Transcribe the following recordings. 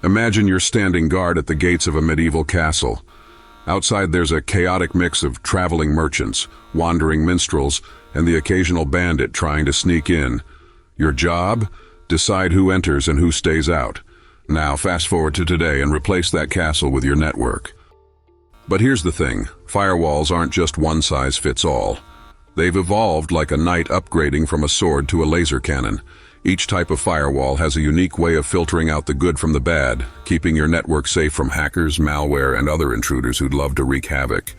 Imagine you're standing guard at the gates of a medieval castle. Outside there's a chaotic mix of traveling merchants, wandering minstrels, and the occasional bandit trying to sneak in. Your job? Decide who enters and who stays out. Now fast forward to today and replace that castle with your network. But here's the thing, firewalls aren't just one size fits all. They've evolved like a knight upgrading from a sword to a laser cannon. Each type of firewall has a unique way of filtering out the good from the bad, keeping your network safe from hackers, malware, and other intruders who'd love to wreak havoc.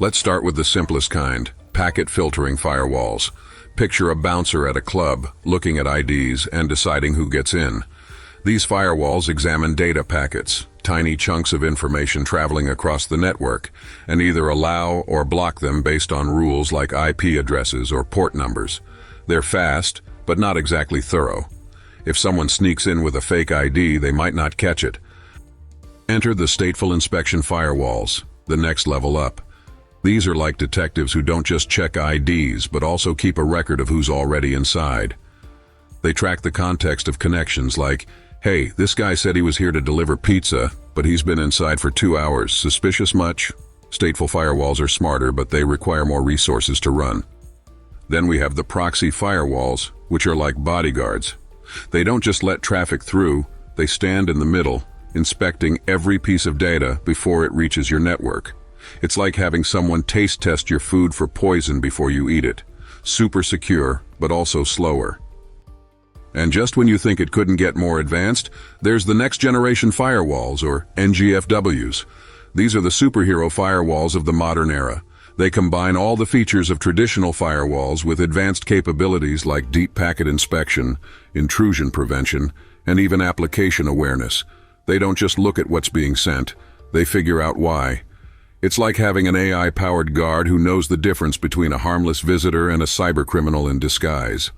Let's start with the simplest kind, packet-filtering firewalls. Picture a bouncer at a club, looking at IDs and deciding who gets in. These firewalls examine data packets, tiny chunks of information traveling across the network, and either allow or block them based on rules like IP addresses or port numbers. They're fast, but not exactly thorough. If someone sneaks in with a fake ID, they might not catch it. Enter the stateful inspection firewalls, the next level up. These are like detectives who don't just check IDs, but also keep a record of who's already inside. They track the context of connections like, hey, this guy said he was here to deliver pizza, but he's been inside for 2 hours. Suspicious much? Stateful firewalls are smarter, but they require more resources to run. Then we have the proxy firewalls, which are like bodyguards. They don't just let traffic through, they stand in the middle, inspecting every piece of data before it reaches your network. It's like having someone taste test your food for poison before you eat it. Super secure, but also slower. And just when you think it couldn't get more advanced, there's the Next-Generation Firewalls, or NGFWs. These are the superhero firewalls of the modern era. They combine all the features of traditional firewalls with advanced capabilities like deep packet inspection, intrusion prevention, and even application awareness. They don't just look at what's being sent, they figure out why. It's like having an AI-powered guard who knows the difference between a harmless visitor and a cybercriminal in disguise.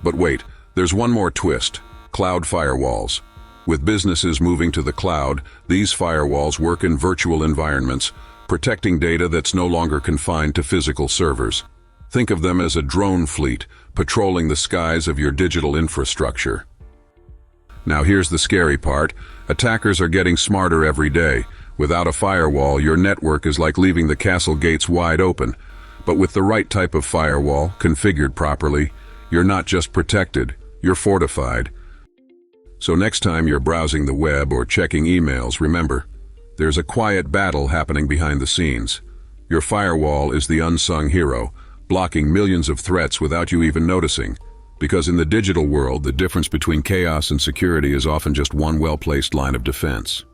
But wait, there's one more twist: cloud firewalls. With businesses moving to the cloud, these firewalls work in virtual environments, protecting data that's no longer confined to physical servers. Think of them as a drone fleet, patrolling the skies of your digital infrastructure. Now here's the scary part. Attackers are getting smarter every day. Without a firewall, your network is like leaving the castle gates wide open. But with the right type of firewall, configured properly, you're not just protected, you're fortified. So next time you're browsing the web or checking emails, remember, there's a quiet battle happening behind the scenes. Your firewall is the unsung hero, blocking millions of threats without you even noticing. Because in the digital world, the difference between chaos and security is often just one well-placed line of defense.